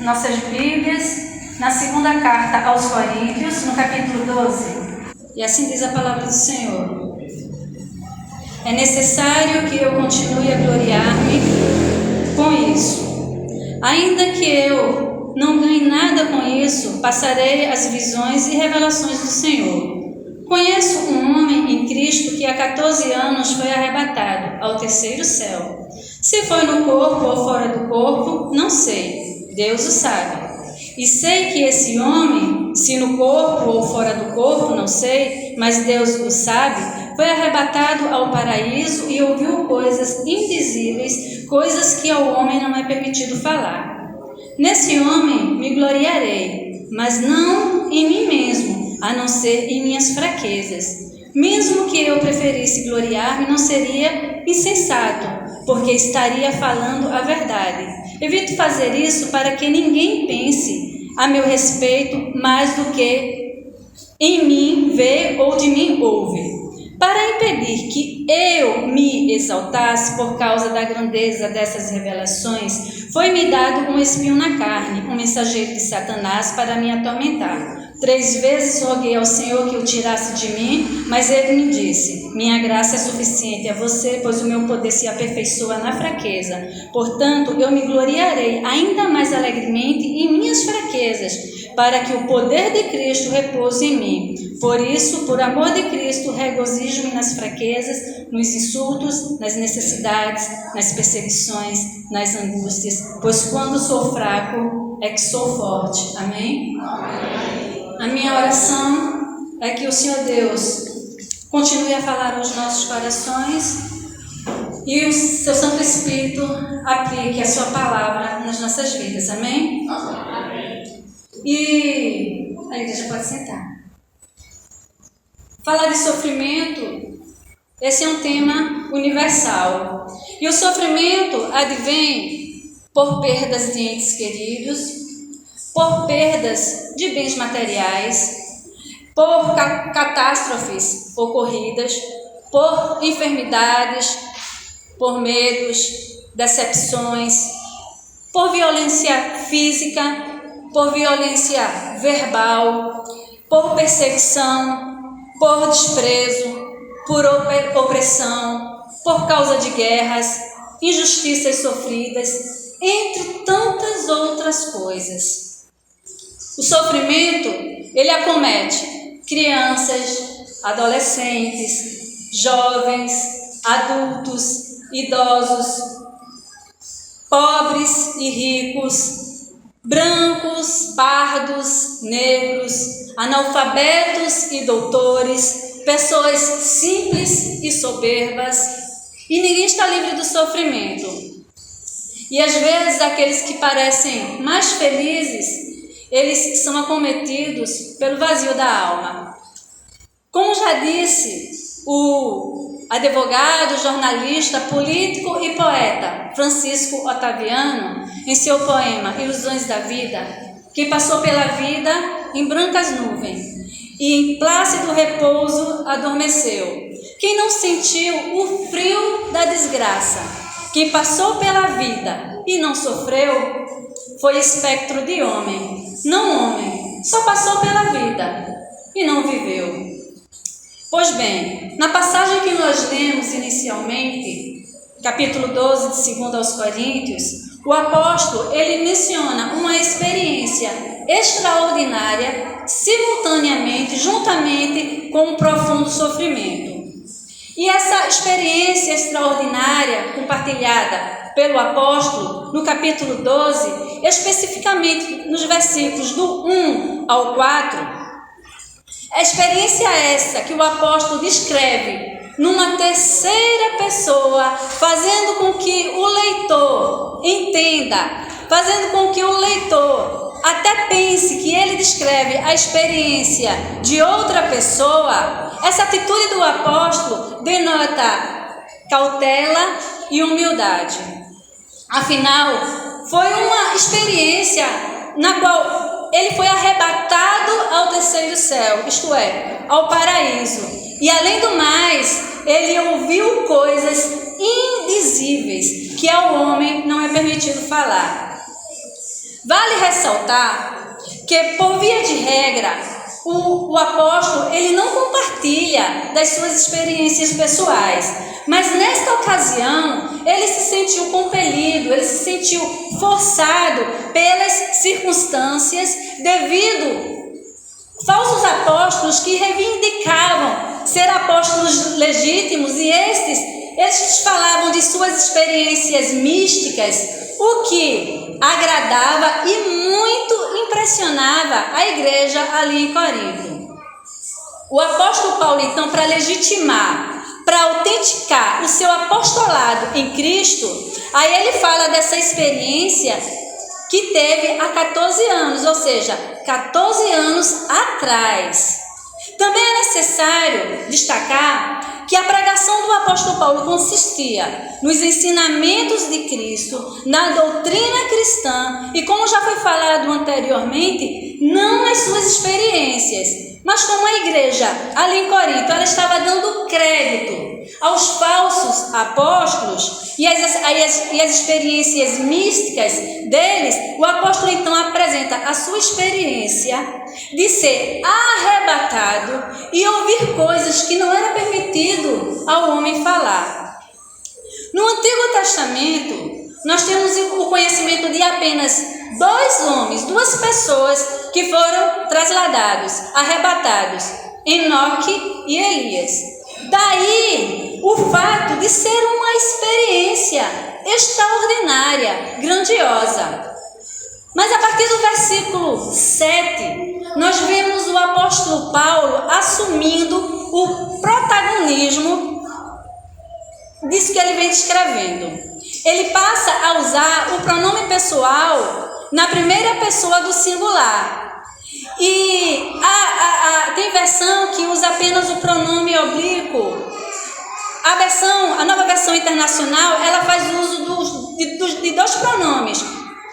nossas Bíblias na segunda carta aos Coríntios, no capítulo 12. E assim diz a palavra do Senhor. É necessário que eu continue a gloriar-me com isso. Ainda que eu não ganhe nada com isso, passarei as visões e revelações do Senhor. Conheço um homem em Cristo que há 14 anos foi arrebatado ao terceiro céu. Se foi no corpo ou fora do corpo, não sei. Deus o sabe. E sei que esse homem, se no corpo ou fora do corpo, não sei, mas Deus o sabe, foi arrebatado ao paraíso e ouviu coisas indizíveis, coisas que ao homem não é permitido falar. Nesse homem me gloriarei, mas não em mim mesmo, a não ser em minhas fraquezas. Mesmo que eu preferisse gloriar-me, não seria insensato, porque estaria falando a verdade. Evito fazer isso para que ninguém pense a meu respeito mais do que em mim vê ou de mim ouve. Para impedir que eu me exaltasse por causa da grandeza dessas revelações, foi-me dado um espinho na carne, um mensageiro de Satanás para me atormentar. 3 vezes roguei ao Senhor que o tirasse de mim, mas ele me disse: minha graça é suficiente a você, pois o meu poder se aperfeiçoa na fraqueza. Portanto, eu me gloriarei ainda mais alegremente em minhas fraquezas, para que o poder de Cristo repouse em mim. Por isso, por amor de Cristo, regozijo-me nas fraquezas, nos insultos, nas necessidades, nas perseguições, nas angústias, pois quando sou fraco é que sou forte. Amém? Amém. A minha oração é que o Senhor Deus continue a falar aos nossos corações e o seu Santo Espírito aplique a sua palavra nas nossas vidas. Amém? Amém. E a igreja pode sentar. Falar de sofrimento, esse é um tema universal. E o sofrimento advém por perdas de entes queridos, por perdas de bens materiais, por catástrofes ocorridas, por enfermidades, por medos, decepções, por violência física, por violência verbal, por perseguição, por desprezo, por opressão, por causa de guerras, injustiças sofridas, entre tantas outras coisas. O sofrimento, ele acomete crianças, adolescentes, jovens, adultos, idosos, pobres e ricos, brancos, pardos, negros, analfabetos e doutores, pessoas simples e soberbas, e ninguém está livre do sofrimento. E às vezes aqueles que parecem mais felizes, eles são acometidos pelo vazio da alma. Como já disse o advogado, jornalista, político e poeta Francisco Otaviano, em seu poema Ilusões da Vida, que passou pela vida em brancas nuvens e em plácido repouso adormeceu. Quem não sentiu o frio da desgraça, quem passou pela vida e não sofreu, foi espectro de homem. Não homem, só passou pela vida e não viveu. Pois bem, na passagem que nós lemos inicialmente, capítulo 12 de 2 aos Coríntios, o apóstolo, ele menciona uma experiência extraordinária, simultaneamente, juntamente com um profundo sofrimento. E essa experiência extraordinária, compartilhada pelo apóstolo, no capítulo 12, especificamente nos versículos do 1 ao 4, a experiência essa que o apóstolo descreve numa terceira pessoa, fazendo com que o leitor entenda, fazendo com que o leitor até pense que ele descreve a experiência de outra pessoa. Essa atitude do apóstolo denota cautela e humildade. Afinal, foi uma experiência na qual ele foi arrebatado ao terceiro céu, isto é, ao paraíso. E além do mais, ele ouviu coisas indizíveis que ao homem não é permitido falar. Vale ressaltar que, por via de regra, o apóstolo ele não compartilha das suas experiências pessoais, mas nesta ocasião ele se sentiu compelido, ele se sentiu forçado pelas circunstâncias devido falsos apóstolos que reivindicavam ser apóstolos legítimos e estes falavam de suas experiências místicas, o que agradava e muito impressionava a igreja ali em Corinto. O apóstolo Paulo, então, para legitimar, para autenticar o seu apostolado em Cristo, aí ele fala dessa experiência que teve há 14 anos, ou seja, 14 anos atrás. Também é necessário destacar que a pregação do apóstolo Paulo consistia nos ensinamentos de Cristo, na doutrina cristã e, como já foi falado anteriormente, não nas suas experiências, mas como a igreja ali em Corinto, ela estava dando crédito aos falsos apóstolos e as experiências místicas deles. O apóstolo então apresenta a sua experiência de ser arrebatado e ouvir coisas que não era permitido ao homem falar. No Antigo Testamento, nós temos o conhecimento de apenas 2 homens, 2 pessoas que foram trasladados, arrebatados, Enoque e Elias. Daí o fato de ser uma experiência extraordinária, grandiosa. Mas a partir do versículo 7, nós vemos o apóstolo Paulo assumindo o protagonismo disso que ele vem descrevendo. Ele passa a usar o pronome pessoal na primeira pessoa do singular. E tem versão que usa apenas o pronome oblíquo. A nova versão internacional, ela faz uso de 2 pronomes.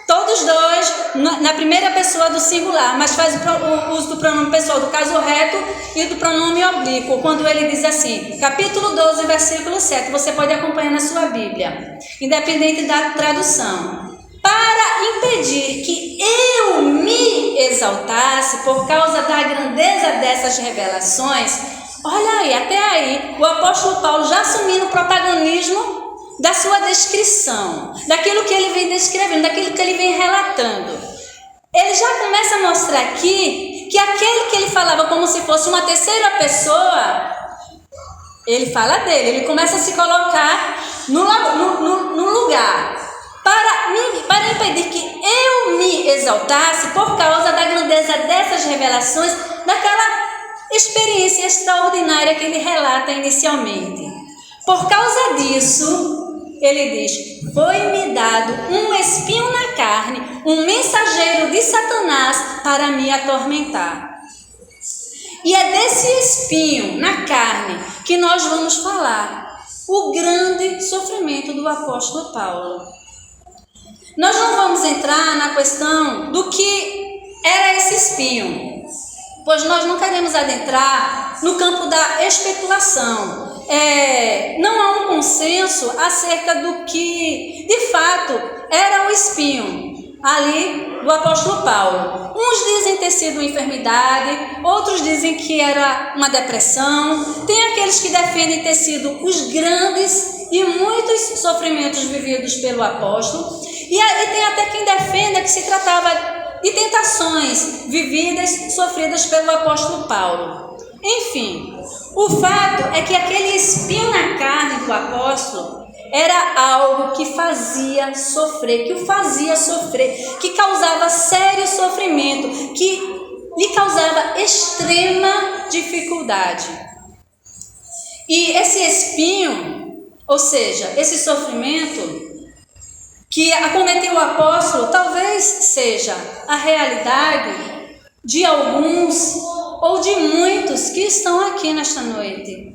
Todos 2 na primeira pessoa do singular, mas faz o uso do pronome pessoal do caso reto e do pronome oblíquo, quando ele diz assim, capítulo 12, versículo 7, você pode acompanhar na sua Bíblia, independente da tradução. Para impedir que eu me exaltasse por causa da grandeza dessas revelações, olha aí, até aí, o apóstolo Paulo já assumindo o protagonismo da sua descrição, daquilo que ele vem descrevendo, daquilo que ele vem relatando. Ele já começa a mostrar aqui que aquele que ele falava como se fosse uma terceira pessoa, ele fala dele, ele começa a se colocar no lugar, para impedir que eu me exaltasse por causa da grandeza dessas revelações, daquela experiência extraordinária que ele relata inicialmente. Por causa disso, ele diz, foi-me dado um espinho na carne, um mensageiro de Satanás para me atormentar. E é desse espinho na carne que nós vamos falar, o grande sofrimento do apóstolo Paulo. Nós não vamos entrar na questão do que era esse espinho, pois nós não queremos adentrar no campo da especulação. Não há um consenso acerca do que, de fato, era o espinho ali do apóstolo Paulo. Uns dizem ter sido uma enfermidade, outros dizem que era uma depressão. Tem aqueles que defendem ter sido os grandes e muitos sofrimentos vividos pelo apóstolo. E tem até quem defenda que se tratava de tentações vividas, sofridas pelo apóstolo Paulo. Enfim, o fato é que aquele espinho na carne do apóstolo era algo que fazia sofrer, que o fazia sofrer, que causava sério sofrimento, que lhe causava extrema dificuldade. E esse espinho, ou seja, esse sofrimento que acometeu o apóstolo, talvez seja a realidade de alguns ou de muitos que estão aqui nesta noite.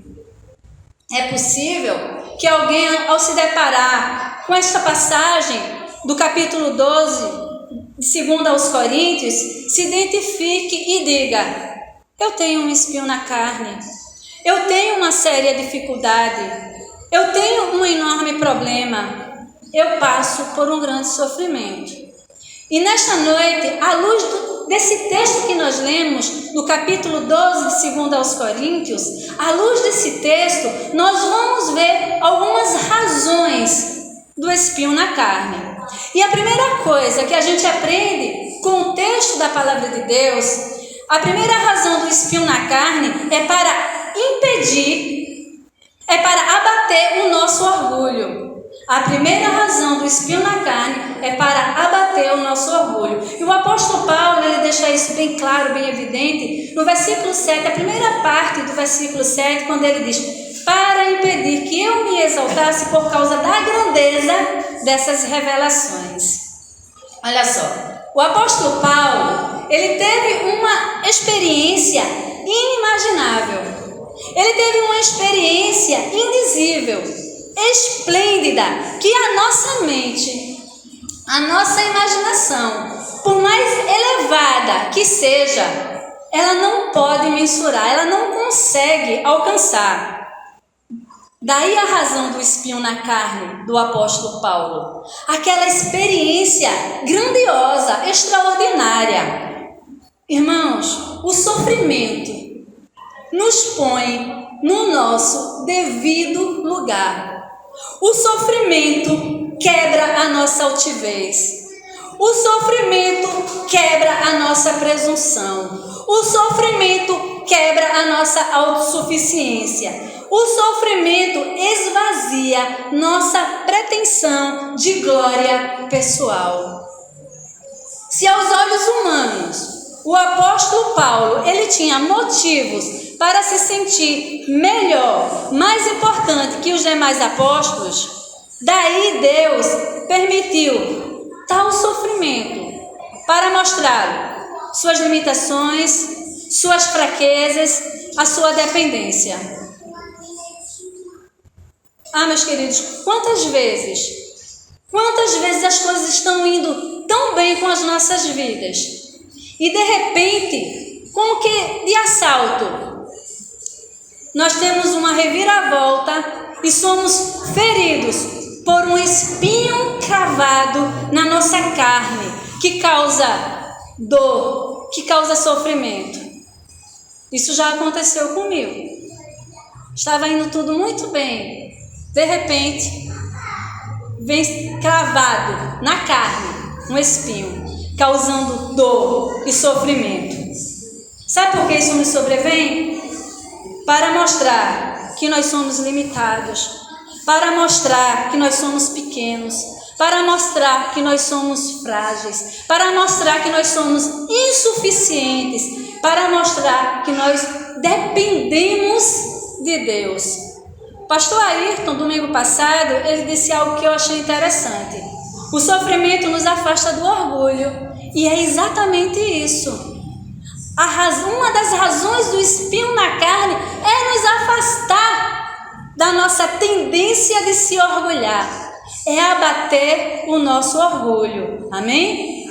É possível que alguém, ao se deparar com esta passagem do capítulo 12, de 2 aos Coríntios, se identifique e diga, eu tenho um espinho na carne, eu tenho uma séria dificuldade, eu tenho um enorme problema, eu passo por um grande sofrimento. E nesta noite, à luz desse texto que nós lemos, no capítulo 12 de 2 aos Coríntios, à luz desse texto, nós vamos ver algumas razões do espinho na carne. E a primeira coisa que a gente aprende com o texto da palavra de Deus, a primeira razão do espinho na carne é para impedir, é para abater o nosso orgulho. A primeira razão do espinho na carne é para abater o nosso orgulho. E o apóstolo Paulo, ele deixa isso bem claro, bem evidente, no versículo 7, a primeira parte do versículo 7, quando ele diz: para impedir que eu me exaltasse por causa da grandeza dessas revelações. Olha só, o apóstolo Paulo, ele teve uma experiência inimaginável. Ele teve uma experiência indizível, esplêndida, que a nossa mente, a nossa imaginação, por mais elevada que seja, ela não pode mensurar, ela não consegue alcançar. Daí a razão do espinho na carne do apóstolo Paulo. Aquela experiência grandiosa, extraordinária. Irmãos, o sofrimento nos põe no nosso devido lugar. O sofrimento quebra a nossa altivez. O sofrimento quebra a nossa presunção. O sofrimento quebra a nossa autossuficiência. O sofrimento esvazia nossa pretensão de glória pessoal. Se aos olhos humanos, o apóstolo Paulo, ele tinha motivos para se sentir melhor, mais importante que os demais apóstolos, daí Deus permitiu tal sofrimento para mostrar suas limitações, suas fraquezas, a sua dependência. Ah, meus queridos, quantas vezes as coisas estão indo tão bem com as nossas vidas e de repente, como que de assalto, nós temos uma reviravolta e somos feridos por um espinho cravado na nossa carne que causa dor, que causa sofrimento. Isso já aconteceu comigo. Estava indo tudo muito bem. De repente, vem cravado na carne um espinho, causando dor e sofrimento. Sabe por que isso nos sobrevém? Para mostrar que nós somos limitados, para mostrar que nós somos pequenos, para mostrar que nós somos frágeis, para mostrar que nós somos insuficientes, para mostrar que nós dependemos de Deus. Pastor Ayrton, domingo passado, ele disse algo que eu achei interessante. O sofrimento nos afasta do orgulho. E é exatamente isso. Uma das razões do espinho na carne é nos afastar da nossa tendência de se orgulhar. É abater o nosso orgulho. Amém?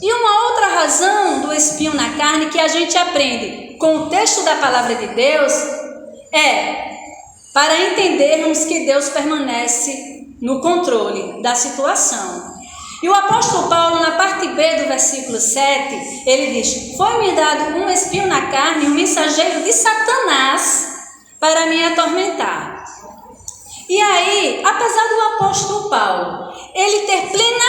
E uma outra razão do espinho na carne que a gente aprende com o texto da palavra de Deus é para entendermos que Deus permanece no controle da situação. E o apóstolo Paulo, na parte B do versículo 7, ele diz: foi-me dado um espinho na carne, um mensageiro de Satanás para me atormentar. E aí, apesar do apóstolo Paulo, ele ter plena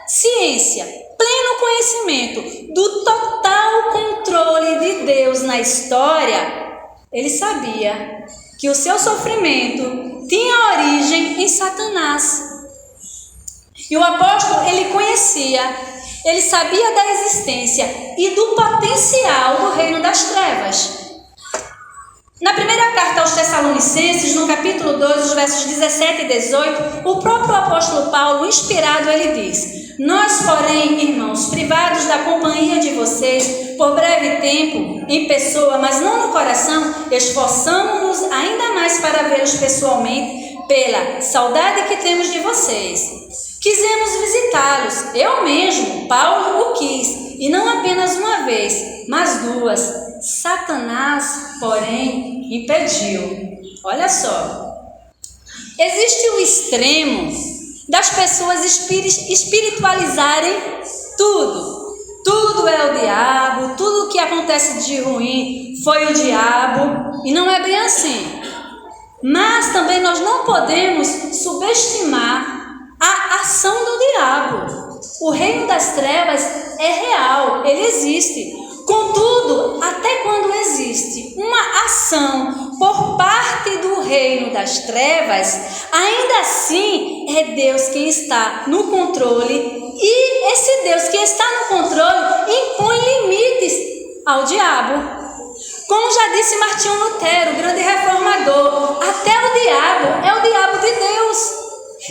ciência, pleno conhecimento do total controle de Deus na história, ele sabia que o seu sofrimento tinha origem em Satanás. E o apóstolo, ele conhecia, ele sabia da existência e do potencial do reino das trevas. Na primeira carta aos Tessalonicenses, no capítulo 2, os versos 17 e 18, o próprio apóstolo Paulo, inspirado, ele diz: nós, porém, irmãos, privados da companhia de vocês por breve tempo, em pessoa, mas não no coração, esforçamo-nos ainda mais para vê-los pessoalmente, pela saudade que temos de vocês. Quisemos visitá-los, eu mesmo, Paulo, o quis, e não apenas uma vez, mas duas. Satanás, porém, impediu. Olha só, existe o extremo das pessoas espiritualizarem tudo. Tudo é o diabo, tudo que acontece de ruim foi o diabo, e não é bem assim. Mas também nós não podemos subestimar a ação do diabo. O reino das trevas é real, ele existe. Contudo, até quando existe uma ação por parte do reino das trevas, ainda assim é Deus quem está no controle, e esse Deus que está no controle impõe limites ao diabo. Como já disse Martinho Lutero, o grande reformador, até o diabo é o diabo de Deus.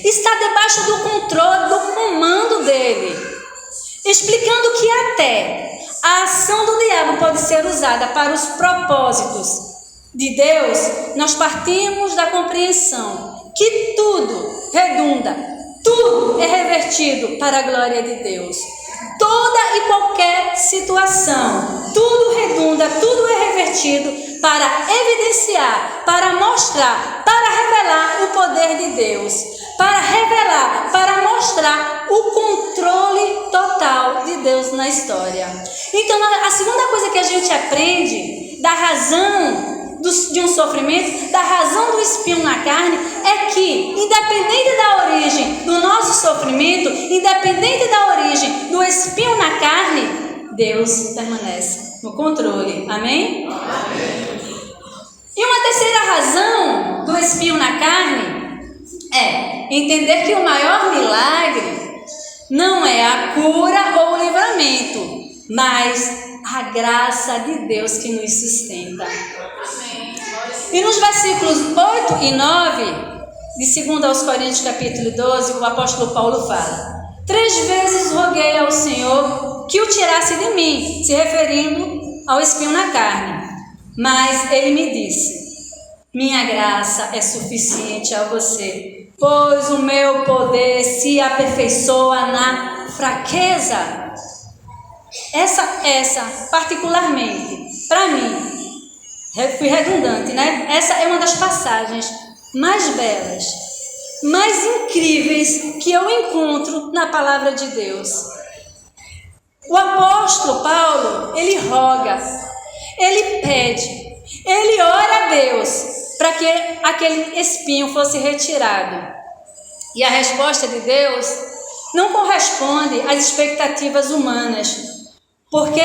Está debaixo do controle, do comando dele. Explicando que até a ação do diabo pode ser usada para os propósitos de Deus, nós partimos da compreensão que tudo redunda, tudo é revertido para a glória de Deus. Toda e qualquer situação, tudo redunda, tudo é revertido para evidenciar, para mostrar, para revelar o poder de Deus, para revelar, para mostrar o controle total de Deus na história. Então, a segunda coisa que a gente aprende da razão de um sofrimento, da razão do espinho na carne, é que, independente da origem do nosso sofrimento, independente da origem do espinho na carne, Deus permanece no controle. Amém? Amém. E uma terceira razão do espinho na carne é entender que o maior milagre não é a cura ou o livramento, mas a graça de Deus que nos sustenta. E nos versículos 8 e 9, de 2 aos Coríntios capítulo 12, o apóstolo Paulo fala: 3 vezes roguei ao Senhor que o tirasse de mim, se referindo ao espinho na carne. Mas ele me disse: minha graça é suficiente a você, pois o meu poder se aperfeiçoa na fraqueza. Essa particularmente, para mim, fui redundante, né? Essa é uma das passagens mais belas, mais incríveis que eu encontro na palavra de Deus. O apóstolo Paulo, ele roga, ele pede, ele ora a Deus para que aquele espinho fosse retirado. E a resposta de Deus não corresponde às expectativas humanas, porque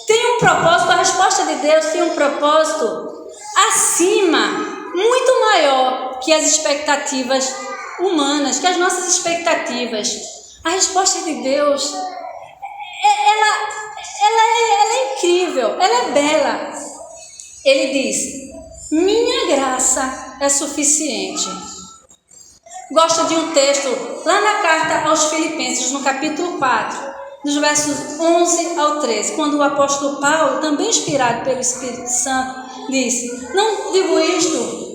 tem um propósito, a resposta de Deus tem um propósito acima, muito maior que as expectativas humanas, que as nossas expectativas. A resposta de Deus, ela é incrível, ela é bela. Ele diz: minha graça é suficiente. Gosto de um texto lá na carta aos Filipenses, no capítulo 4, dos versos 11 ao 13, quando o apóstolo Paulo, também inspirado pelo Espírito Santo, disse: não digo isto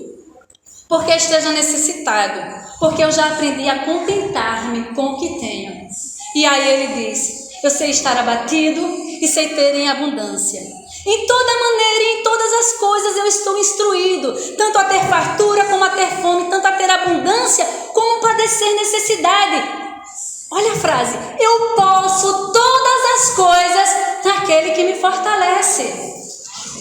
porque esteja necessitado, porque eu já aprendi a contentar-me com o que tenho. E aí ele disse: eu sei estar abatido e sei ter em abundância. Em toda maneira e em todas as coisas eu estou instruído, tanto a ter fartura como a ter fome, tanto a ter abundância como padecer necessidade. Olha a frase: eu posso todas as coisas naquele que me fortalece.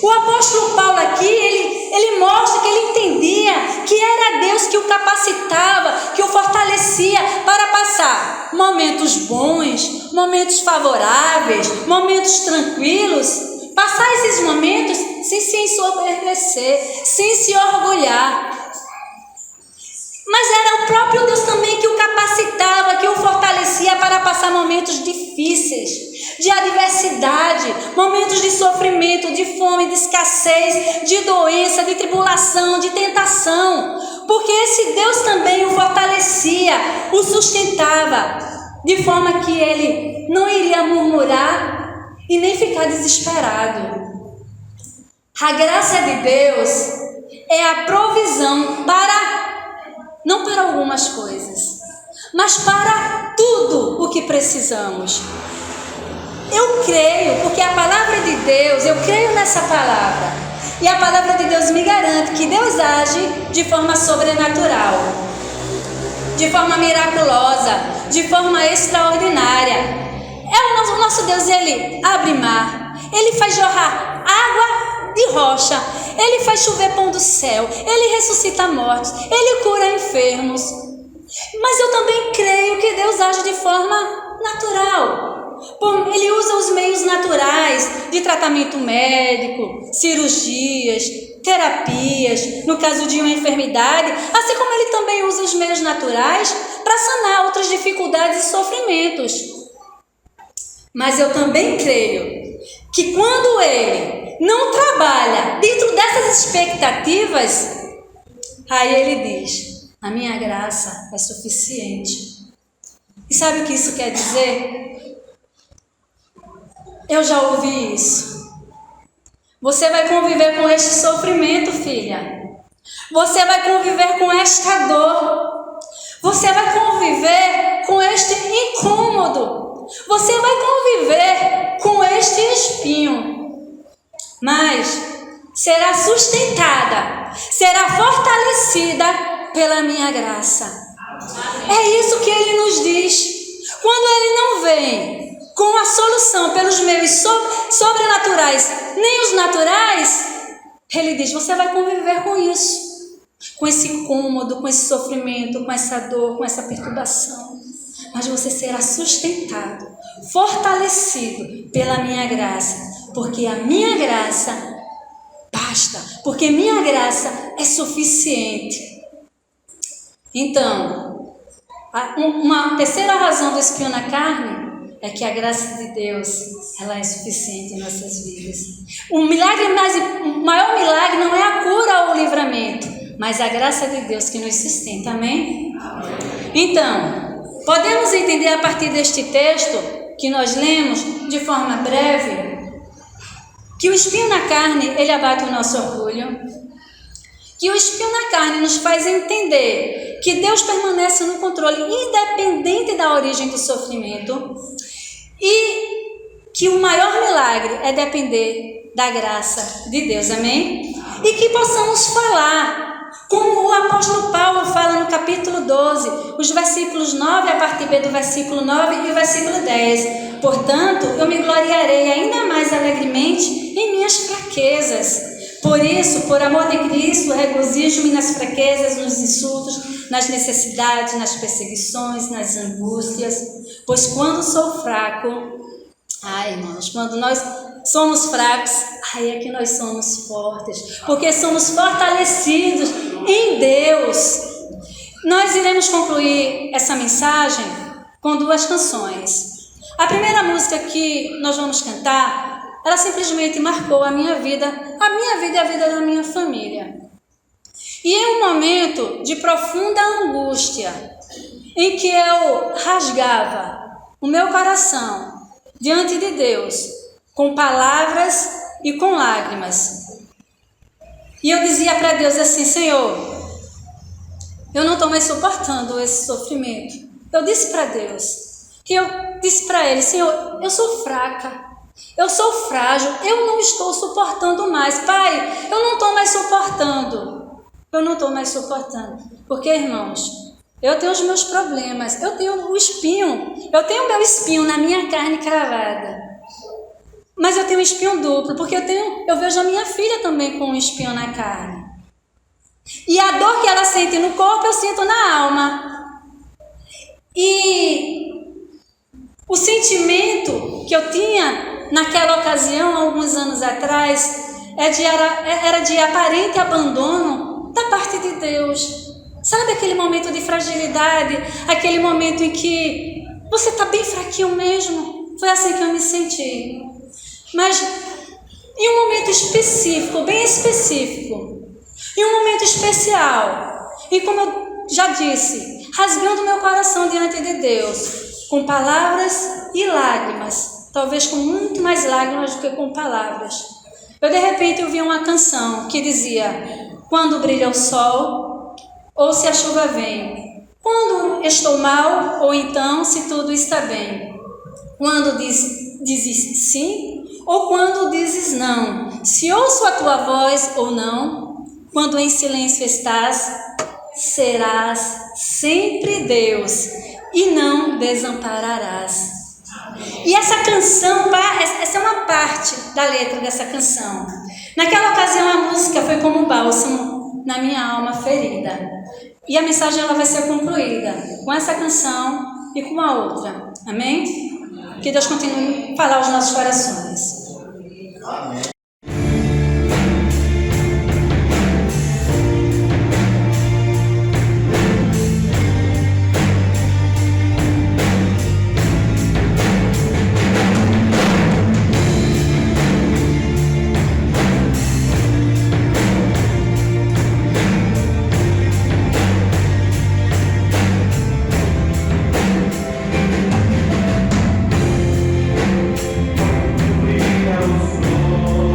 O apóstolo Paulo aqui, ele mostra que ele entendia que era Deus que o capacitava, que o fortalecia para passar momentos bons, momentos favoráveis, momentos tranquilos. Passar esses momentos sem se ensoberbecer, sem se orgulhar. Mas era o próprio Deus também que o capacitava, que o fortalecia para passar momentos difíceis, de adversidade, momentos de sofrimento, de fome, de escassez, de doença, de tribulação, de tentação. Porque esse Deus também o fortalecia, o sustentava, de forma que ele não iria murmurar e nem ficar desesperado. A graça de Deus é a provisão não para algumas coisas, mas para tudo o que precisamos. Eu creio, porque a palavra de Deus, eu creio nessa palavra, e a palavra de Deus me garante que Deus age de forma sobrenatural. de forma miraculosa, de forma extraordinária. O nosso Deus, Ele abre mar, Ele faz jorrar água de rocha, Ele faz chover pão do céu, Ele ressuscita mortos, Ele cura enfermos. Mas eu também creio que Deus age de forma natural. Ele usa os meios naturais de tratamento médico, cirurgias, terapias, no caso de uma enfermidade, assim como Ele também usa os meios naturais para sanar outras dificuldades e sofrimentos. Mas eu também creio que quando Ele não trabalha dentro dessas expectativas, aí Ele diz: a minha graça é suficiente. E sabe o que isso quer dizer? Eu já ouvi isso. Você vai conviver com este sofrimento, filha. Você vai conviver com esta dor. Você vai conviver com este incômodo. Você vai conviver com este espinho. Mas será sustentada, será fortalecida pela minha graça. É isso que Ele nos diz. Quando Ele não vem com a solução pelos meios sobrenaturais, nem os naturais, Ele diz: você vai conviver com isso, com esse incômodo, com esse sofrimento, com essa dor, com essa perturbação. Mas você será sustentado, fortalecido pela minha graça, porque a minha graça basta, porque minha graça é suficiente. Então, uma terceira razão do espinho na carne é que a graça de Deus, ela é suficiente em nossas vidas. O maior milagre não é a cura ou o livramento, mas a graça de Deus que nos sustenta, amém? Então, podemos entender a partir deste texto que nós lemos de forma breve, que o espinho na carne, ele abate o nosso orgulho, que o espinho na carne nos faz entender que Deus permanece no controle independente da origem do sofrimento, e que o maior milagre é depender da graça de Deus, amém? E que possamos falar, como o apóstolo Paulo fala no capítulo 12, os versículos 9, a parte B do versículo 9 e o versículo 10. Portanto, eu me gloriarei ainda mais alegremente em minhas fraquezas. Por isso, por amor de Cristo, regozijo-me nas fraquezas, nos insultos, nas necessidades, nas perseguições, nas angústias. Pois quando sou fraco, irmãos, quando nós somos fracos, é que nós somos fortes, porque somos fortalecidos em Deus. Nós iremos concluir essa mensagem com duas canções. A primeira música que nós vamos cantar, ela simplesmente marcou a minha vida e a vida da minha família. E em um momento de profunda angústia, em que eu rasgava o meu coração diante de Deus, com palavras e com lágrimas. E eu dizia para Deus assim: Senhor, eu não estou mais suportando esse sofrimento. Eu disse para Deus, que eu disse para Ele: Senhor, eu sou fraca, eu sou frágil, eu não estou suportando mais. Pai, eu não estou mais suportando. Eu não estou mais suportando. Porque, irmãos, eu tenho os meus problemas, eu tenho o espinho, eu tenho o meu espinho na minha carne cravada. Mas eu tenho um espinho duplo, porque eu vejo a minha filha também com um espinho na carne. E a dor que ela sente no corpo, eu sinto na alma. E o sentimento que eu tinha naquela ocasião, alguns anos atrás, era de aparente abandono da parte de Deus. Sabe aquele momento de fragilidade, aquele momento em que você está bem fraquinho mesmo? Foi assim que eu me senti. Mas em um momento específico, bem específico, em um momento especial, e como eu já disse, rasgando meu coração diante de Deus, com palavras e lágrimas, talvez com muito mais lágrimas do que com palavras. Eu de repente ouvi uma canção que dizia: quando brilha o sol, ou se a chuva vem, quando estou mal, ou então se tudo está bem, quando dizes sim, ou quando dizes não, se ouço a tua voz ou não, quando em silêncio estás, serás sempre Deus e não desampararás. E essa canção, essa é uma parte da letra dessa canção. Naquela ocasião a música foi como um bálsamo na minha alma ferida. E a mensagem ela vai ser concluída com essa canção e com a outra. Amém? Que Deus continue a falar aos nossos corações. Amém. Os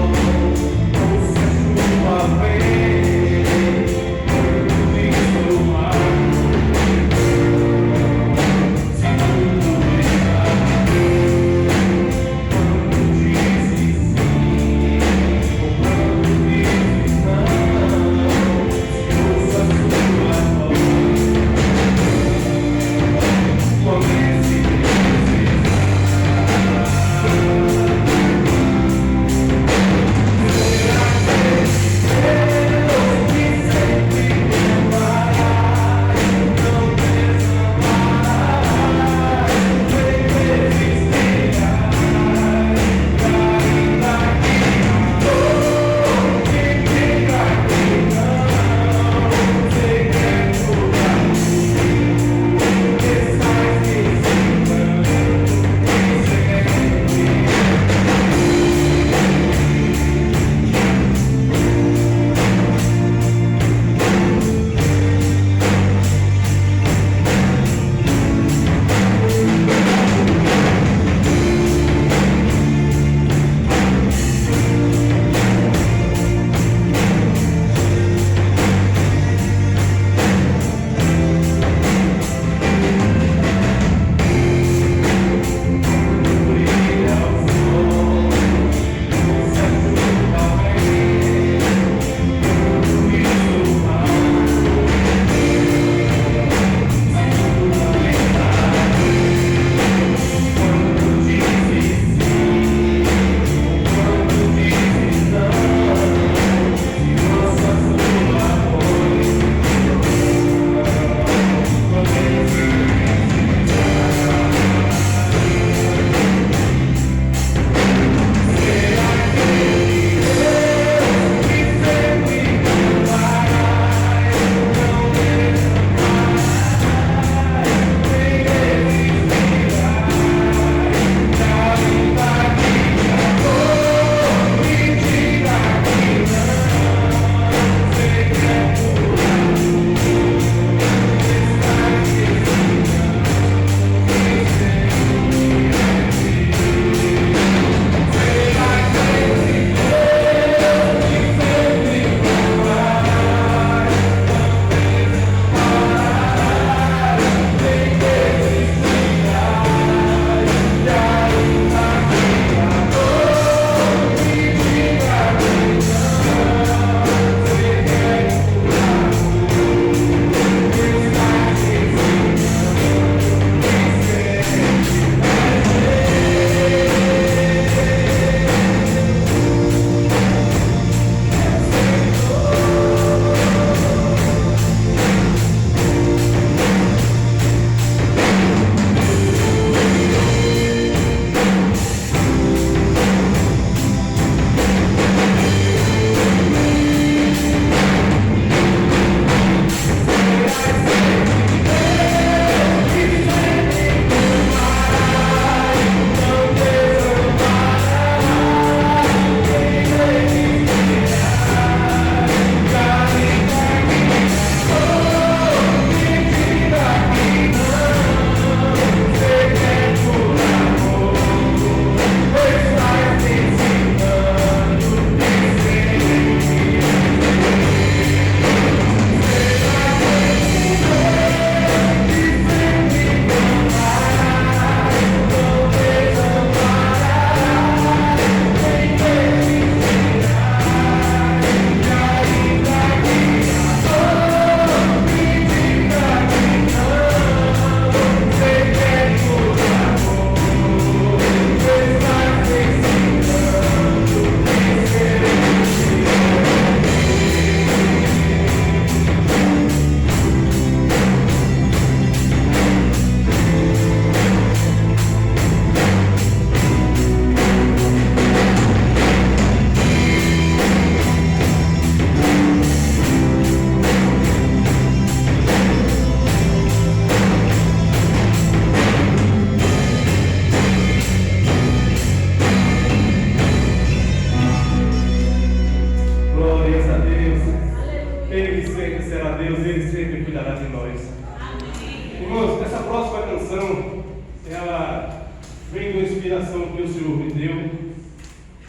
uma inspiração que o Senhor me deu,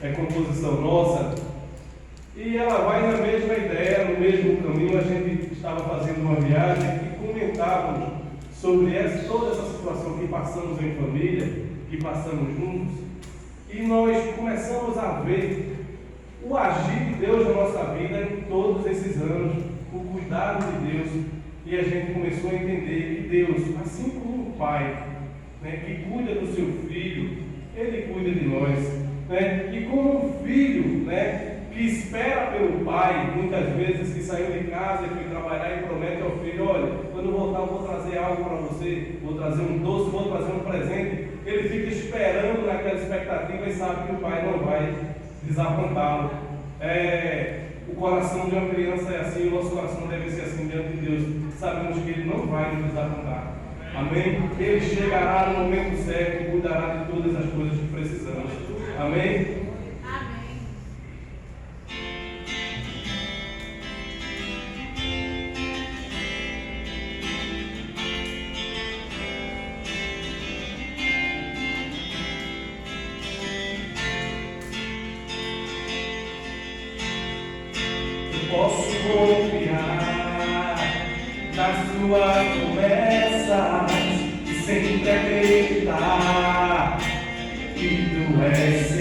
é composição nossa, e ela vai na mesma ideia, no mesmo caminho. A gente estava fazendo uma viagem e comentávamos sobre toda essa situação que passamos em família, que passamos juntos, e nós começamos a ver o agir de Deus na nossa vida em todos esses anos, o cuidado de Deus, e a gente começou a entender que Deus, assim como um pai, né, que cuida do seu filho, Ele cuida de nós, né, e como um filho, né, que espera pelo pai, muitas vezes que saiu de casa e foi trabalhar e promete ao filho: olha, quando voltar eu vou trazer algo para você, vou trazer um doce, vou trazer um presente. Ele fica esperando naquela expectativa e sabe que o pai não vai desapontá-lo. O coração de uma criança é assim, o nosso coração deve ser assim diante de Deus. Sabemos que Ele não vai nos desapontar. Amém? Ele chegará no momento certo e cuidará de todas as coisas que precisamos. Amém? Posso confiar nas tuas promessas e sempre acreditar que tu és